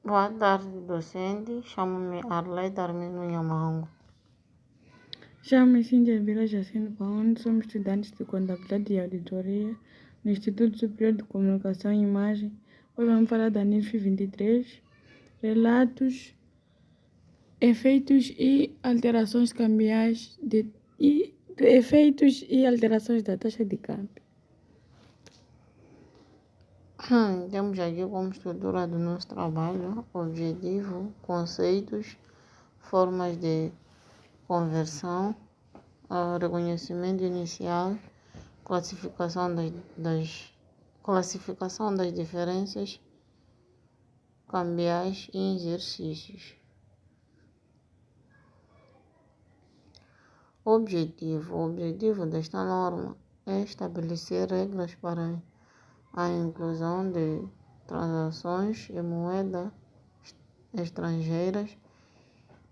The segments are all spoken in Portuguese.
Boa tarde, docente. Chamo-me Arleta Armino Nhamango. Chamo-me Cíntia Vila Jacinto Paone, somos estudantes de Contabilidade e Auditoria no Instituto Superior de Comunicação e Imagem. Hoje vamos falar da NIF 23, relatos, efeitos e alterações cambiais efeitos e alterações da taxa de câmbio. Temos aqui como estrutura do nosso trabalho, objetivo, conceitos, formas de conversão, reconhecimento inicial, classificação das diferenças cambiais e exercícios. O objetivo desta norma é estabelecer regras para a inclusão de transações em moedas estrangeiras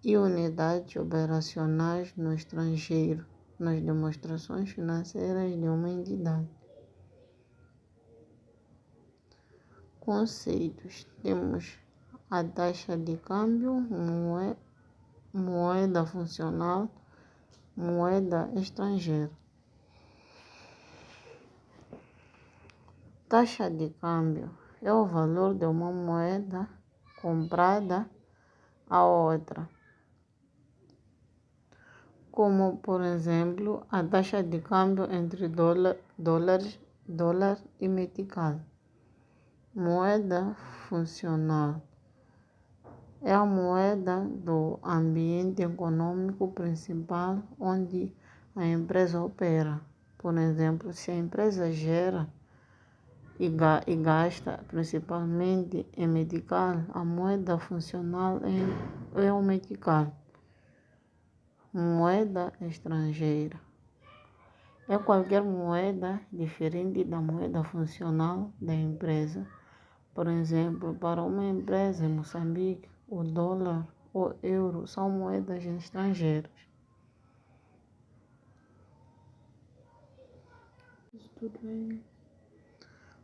e unidades operacionais no estrangeiro nas demonstrações financeiras de uma entidade. Conceitos: temos a taxa de câmbio, moeda funcional, moeda estrangeira. Taxa de câmbio é o valor de uma moeda comprada a outra, como por exemplo a taxa de câmbio entre dólar e metical. Moeda funcional é a moeda do ambiente econômico principal onde a empresa opera. Por exemplo, se a empresa gera e gasta principalmente em metical, a moeda funcional é o metical. Moeda estrangeira é qualquer moeda diferente da moeda funcional da empresa. Por exemplo, para uma empresa em Moçambique, o dólar ou euro são moedas estrangeiras.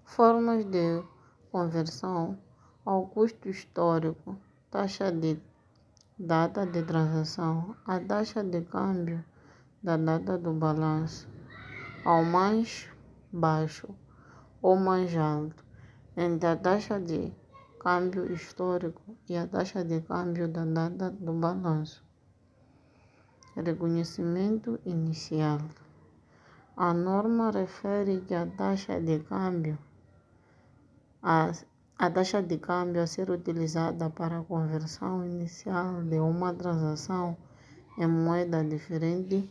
Formas de conversão ao custo histórico, taxa de data de transação, a taxa de câmbio da data do balanço, ao mais baixo ou mais alto, entre a taxa de câmbio histórico e a taxa de câmbio da data do balanço. Reconhecimento inicial. A norma refere que a taxa de câmbio a ser utilizada para a conversão inicial de uma transação em moeda diferente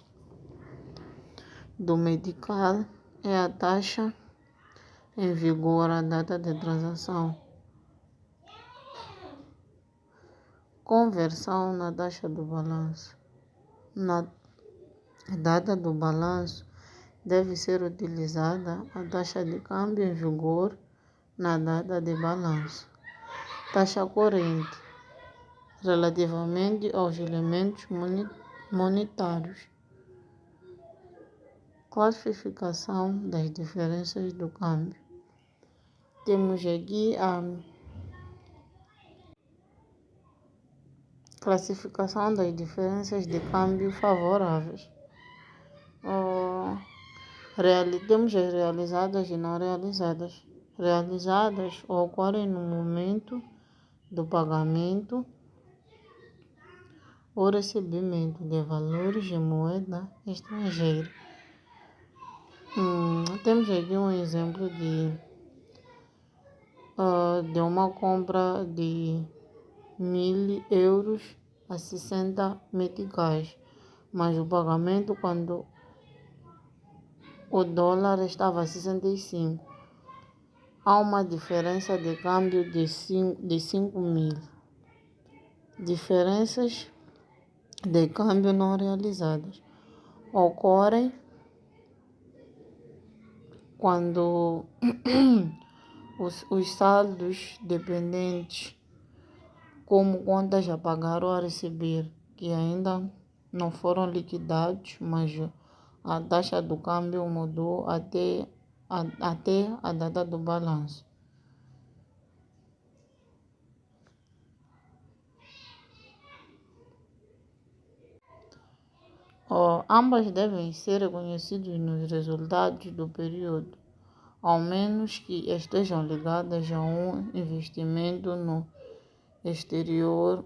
do metical é a taxa em vigor à data de transação. Conversão na taxa do balanço. Na data do balanço deve ser utilizada a taxa de câmbio em vigor na data de balanço. Taxa corrente, relativamente aos elementos monetários. Classificação das diferenças do câmbio. Temos aqui a classificação das diferenças de câmbio favoráveis. Temos as realizadas e não realizadas. Realizadas ocorrem no momento do pagamento ou recebimento de valores em moeda estrangeira. Temos aqui um exemplo de uma compra de 1.000 euros a 60 meticais, mas o pagamento quando o dólar estava a 65. Há uma diferença de câmbio de 5.000. Diferenças de câmbio não realizadas ocorrem quando os saldos dependentes, como contas a pagar ou a receber, que ainda não foram liquidados, mas a taxa do câmbio mudou até a data do balanço. Ambas devem ser reconhecidas nos resultados do período, ao menos que estejam ligadas a um investimento no exterior.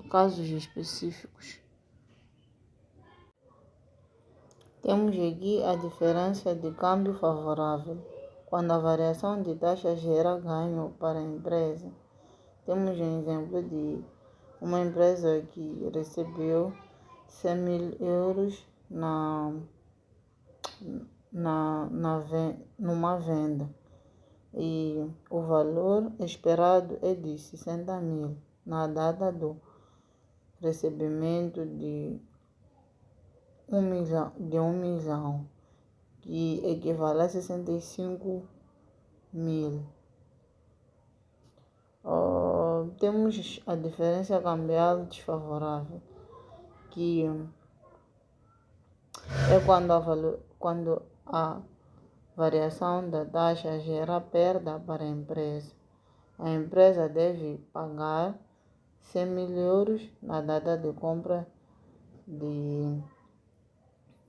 Casos específicos. Temos aqui a diferença de câmbio favorável, quando a variação de taxa gera ganho para a empresa. Temos um exemplo de uma empresa que recebeu 100 mil euros numa venda e o valor esperado é de 60 mil na data do recebimento de 1 milhão, que equivale a 65 mil. Temos a diferença cambial desfavorável, que é quando a variação da taxa gera perda para a empresa. A empresa deve pagar 100 mil euros na data de compra de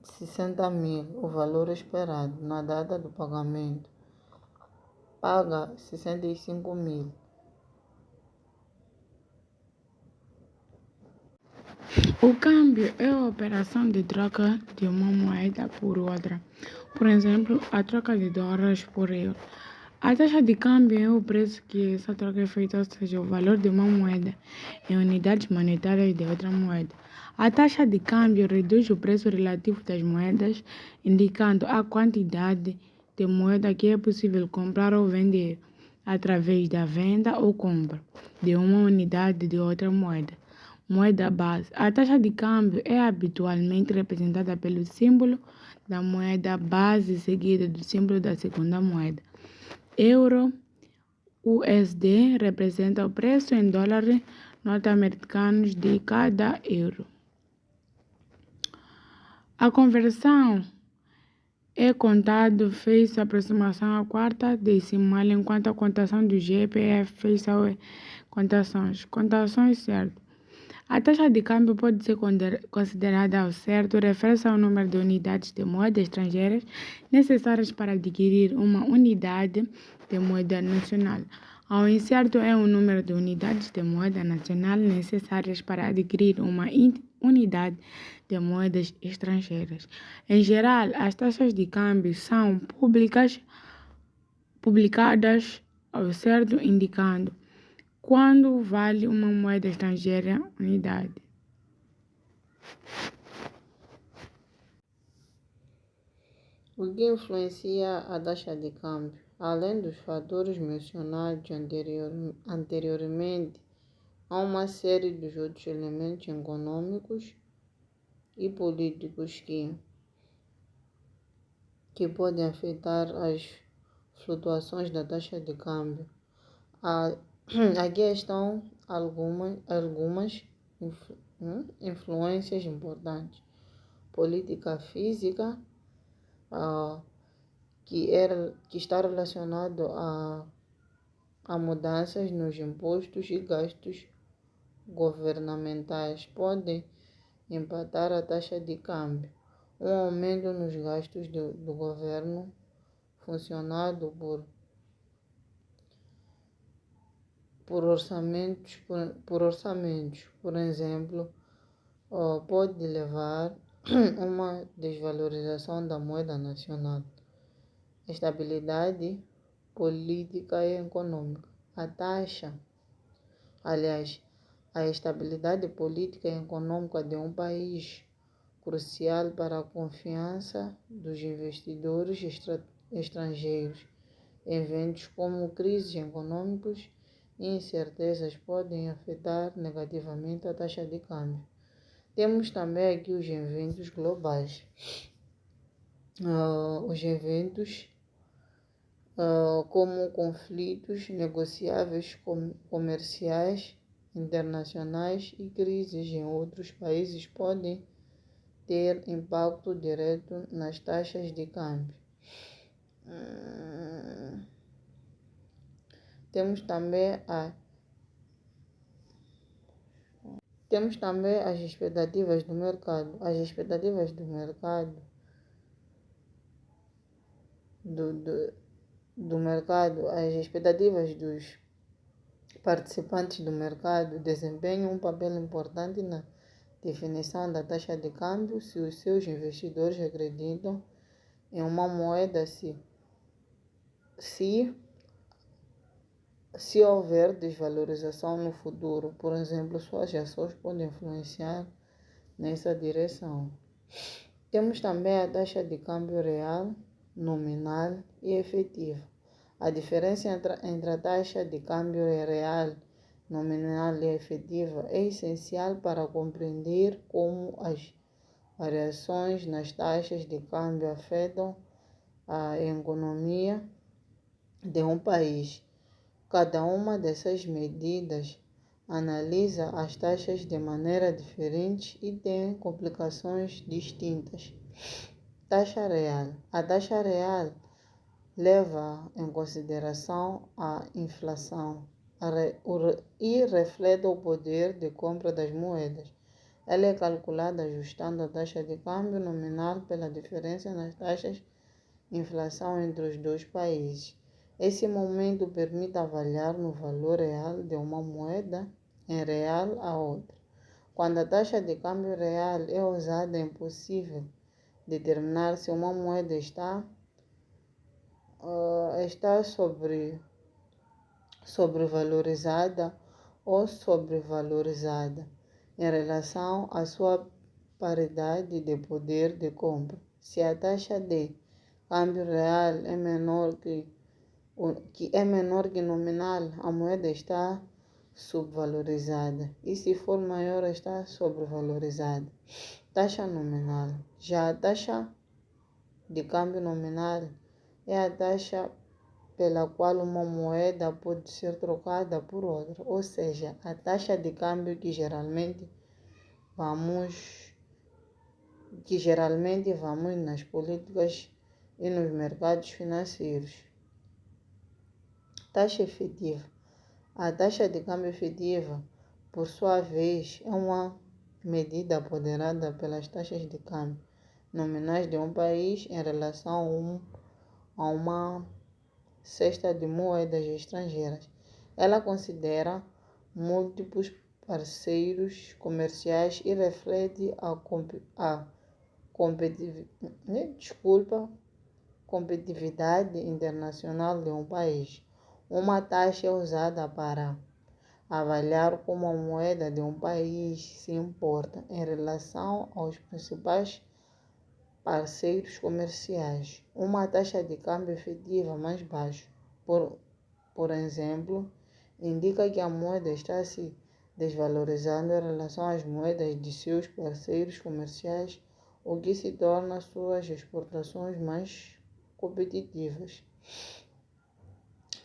60 mil, o valor esperado. Na data do pagamento, paga 65 mil. O câmbio é a operação de troca de uma moeda por outra. Por exemplo, a troca de dólares por euro. A taxa de câmbio é o preço que essa troca é feita, ou seja, o valor de uma moeda em unidades monetárias de outra moeda. A taxa de câmbio reduz o preço relativo das moedas, indicando a quantidade de moeda que é possível comprar ou vender através da venda ou compra de uma unidade de outra moeda. Moeda base. A taxa de câmbio é habitualmente representada pelo símbolo da moeda base seguido do símbolo da segunda moeda. Euro USD representa o preço em dólares norte-americanos de cada euro. A conversão é contado fez a aproximação à quarta decimal, enquanto a contação do GPF fez a contações certas. A taxa de câmbio pode ser considerada ao certo, refere-se ao número de unidades de moeda estrangeiras necessárias para adquirir uma unidade de moeda nacional. Ao incerto é o número de unidades de moeda nacional necessárias para adquirir uma unidade de moedas estrangeiras. Em geral, as taxas de câmbio são publicadas ao certo, indicando quando vale uma moeda estrangeira unidade. O que influencia a taxa de câmbio? Além dos fatores mencionados anteriormente, há uma série de outros elementos econômicos e políticos que podem afetar as flutuações da taxa de câmbio. Aqui estão algumas influências importantes. Política física, que está relacionado a mudanças nos impostos e gastos governamentais, podem impactar a taxa de câmbio. Um aumento nos gastos do governo, funcionado por orçamentos, por exemplo, pode levar uma desvalorização da moeda nacional. Estabilidade política e econômica. A estabilidade política e econômica de um país, crucial para a confiança dos investidores estrangeiros. Eventos como crises econômicas e incertezas podem afetar negativamente a taxa de câmbio. Temos também aqui os eventos globais. Os eventos como conflitos negociáveis comerciais internacionais e crises em outros países podem ter impacto direto nas taxas de câmbio. Temos também as expectativas do mercado. As expectativas do mercado, as expectativas dos participantes do mercado desempenham um papel importante na definição da taxa de câmbio. Se os seus investidores acreditam em uma moeda, se houver desvalorização no futuro, por exemplo, suas ações podem influenciar nessa direção. Temos também a taxa de câmbio real, nominal e efetiva. A diferença entre a taxa de câmbio real, nominal e efetiva é essencial para compreender como as variações nas taxas de câmbio afetam a economia de um país. Cada uma dessas medidas analisa as taxas de maneira diferente e tem complicações distintas. Taxa real. A taxa real leva em consideração a inflação e reflete o poder de compra das moedas. Ela é calculada ajustando a taxa de câmbio nominal pela diferença nas taxas de inflação entre os dois países. Esse momento permite avaliar no valor real de uma moeda em real a outra. Quando a taxa de câmbio real é usada, é impossível determinar se uma moeda está sobrevalorizada ou sobrevalorizada em relação à sua paridade de poder de compra. Se a taxa de câmbio real é menor que nominal, a moeda está subvalorizada, e se for maior, está sobrevalorizada. Taxa nominal. Já a taxa de câmbio nominal é a taxa pela qual uma moeda pode ser trocada por outra, ou seja, a taxa de câmbio que geralmente vamos nas políticas e nos mercados financeiros. Taxa efetiva. A taxa de câmbio efetiva, por sua vez, é uma medida ponderada pelas taxas de câmbio nominais de um país em relação a uma cesta de moedas estrangeiras. Ela considera múltiplos parceiros comerciais e reflete a competitividade internacional de um país. Uma taxa é usada para avaliar como a moeda de um país se importa em relação aos principais parceiros comerciais. Uma taxa de câmbio efetiva mais baixa, por exemplo, indica que a moeda está se desvalorizando em relação às moedas de seus parceiros comerciais, o que se torna suas exportações mais competitivas.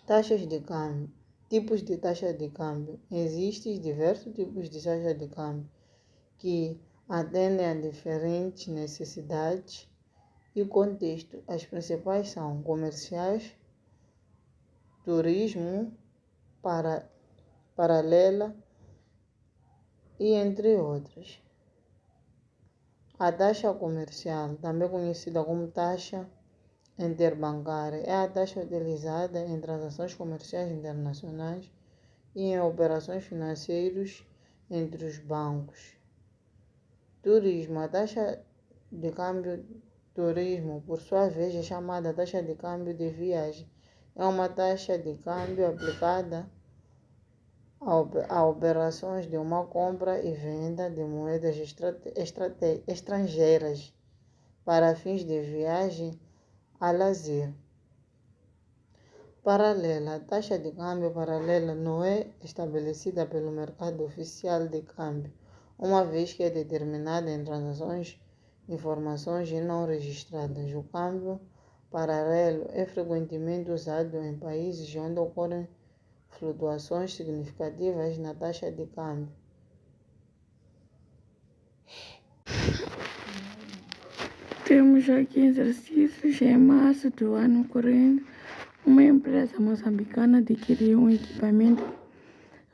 Taxas de câmbio. Tipos de taxa de câmbio. Existem diversos tipos de taxa de câmbio que atendem a diferentes necessidades e contextos. As principais são comerciais, turismo, paralela e entre outras. A taxa comercial, também conhecida como taxa interbancária, é a taxa utilizada em transações comerciais internacionais e em operações financeiras entre os bancos. Turismo. A taxa de câmbio turismo, por sua vez, é chamada taxa de câmbio de viagem. É uma taxa de câmbio aplicada a operações de uma compra e venda de moedas estrangeiras para fins de viagem a lazer. Paralela. A taxa de câmbio paralela não é estabelecida pelo mercado oficial de câmbio, uma vez que é determinada em transações, informações e não registradas. O câmbio paralelo é frequentemente usado em países onde ocorrem flutuações significativas na taxa de câmbio. Temos aqui exercícios. Em março do ano corrente, uma empresa moçambicana adquiriu um equipamento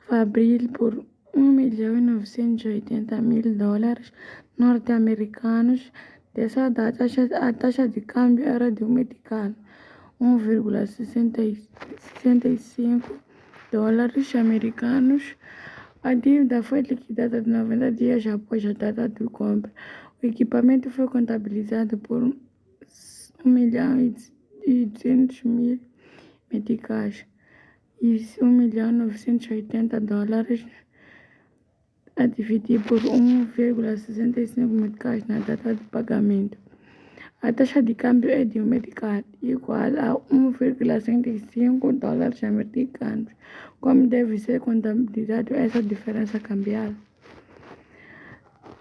fabril por US$ 1.980.000 norte-americanos. Dessa data, a taxa de câmbio era de um meticano, US$ 1,65 americanos. A dívida foi liquidada 90 dias após a data de compra. O equipamento foi contabilizado por US$ 1.200.000 meticais e US$ 1.980 a dividir por 1,65 meticais na data de pagamento. A taxa de câmbio é de um metical igual a US$ 1,65 americanos. Como deve ser contabilizado essa diferença cambial?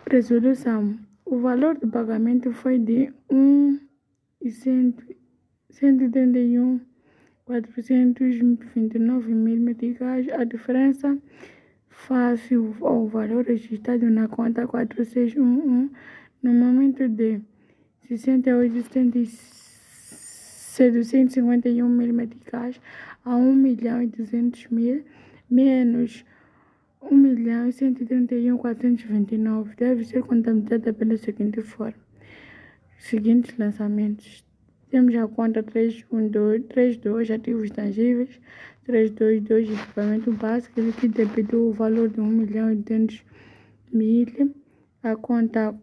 Resolução. O valor do pagamento foi de US$ 131.429.000 meticais. A diferença face ao valor registrado na conta 4611 no momento de 68.751.000 meticais a 1.200.000 menos 1.131.429 deve ser contabilizada pela seguinte forma. Seguintes lançamentos. Temos a conta 312 ativos tangíveis, 322 equipamento básico, que debitou o valor de 1.200.000. A conta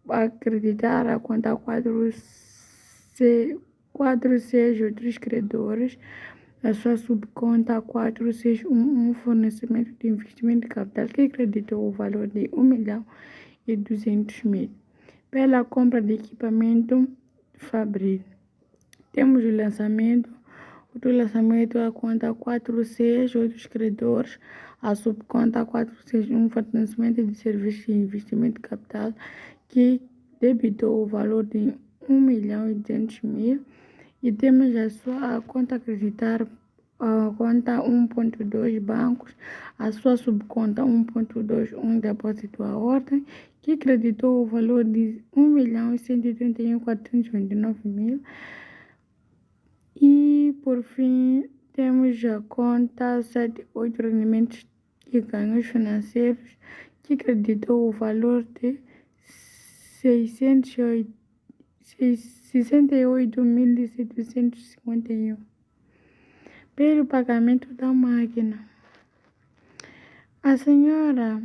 acreditar a conta 4C outros credores, a sua subconta 4611 fornecimento de investimento de capital, que acreditou o valor de 1.200.000 pela compra de equipamento fabril. Temos o lançamento, a conta 4C outros credores, a subconta 461 fornecimento de serviços de investimento de capital, que debitou o valor de 1.200.000. E temos a conta acreditar, a conta 1.2 bancos, a sua subconta 1.21 depósito à ordem, que acreditou o valor de 1.131.429.000. E por fim temos a conta 78 rendimentos e ganhos financeiros, que acreditou o valor de 68.751 pelo pagamento da máquina. A senhora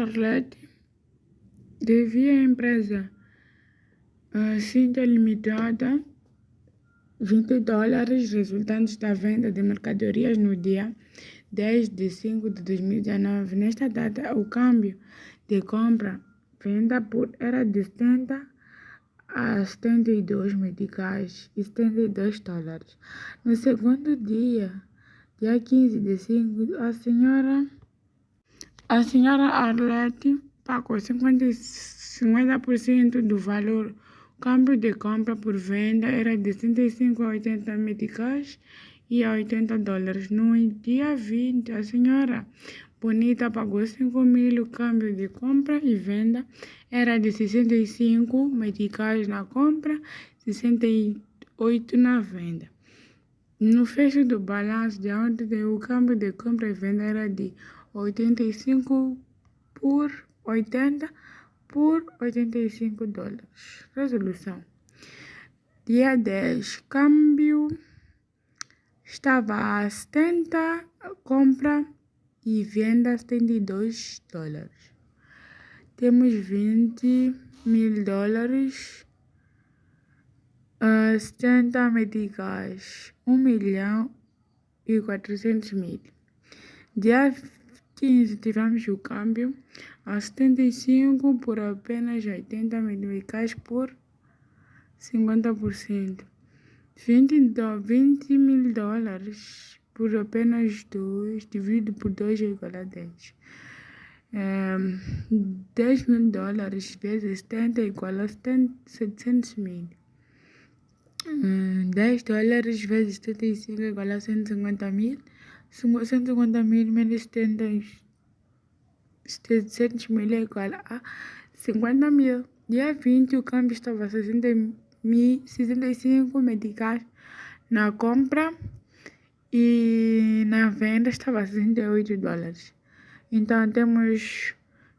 Arlete devia à empresa Cinta Limitada $20 resultantes da venda de mercadorias no dia 10/5/2019. Nesta data, o câmbio de compra-venda era de 70 a 72 meticais e $72. No segundo dia, dia 15/5, a senhora Arlete pagou 50% do valor. O câmbio de compra por venda era de 75 a 80 meticais e a $80. No dia 20, a senhora Bonita pagou 5.000. O câmbio de compra e venda era de 65 meticais na compra, 68 na venda. No fecho do balanço de ontem, o câmbio de compra e venda era de 85 por 80 por $85. Resolução. Dia 10, câmbio estava a 70, compra e venda $72. Temos $20.000, 70 meticais, 1.400.000. Dia 15 tivemos o câmbio a 75 por apenas 80 meticais por 50%. $20.000 por apenas 2 dividido por 2 é igual a 10. $10.000 vezes 70 é igual a 700.000. $10 vezes 75 é igual a 150.000. 150.000 menos 700.000 é igual a 50.000. Dia 20 o câmbio estava a 65 meticais na compra e na venda estava $68. Então temos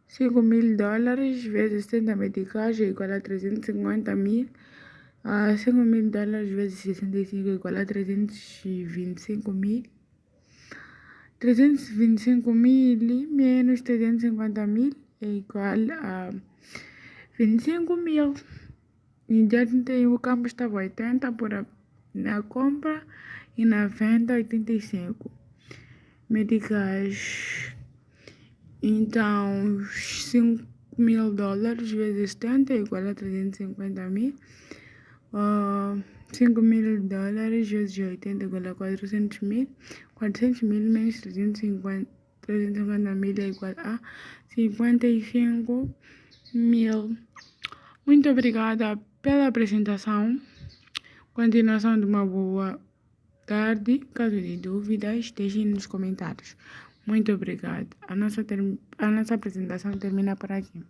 $5.000 vezes 70 meticais é igual a 350 mil. $5.000 vezes 65 é igual a 325 mil. 325 mil menos 350 mil é igual a 25 mil. E dia 31 o campo estava 80 na compra e na venda 85 meticais. Então $5.000 vezes 70 é igual a 350 mil. $5.000 vezes 80 é igual a 400 mil. 400 mil menos 350 mil é igual a 55 mil. Muito obrigada pela apresentação. Continuação de uma boa tarde. Caso de dúvidas, deixem nos comentários. Muito obrigada. A nossa apresentação termina por aqui.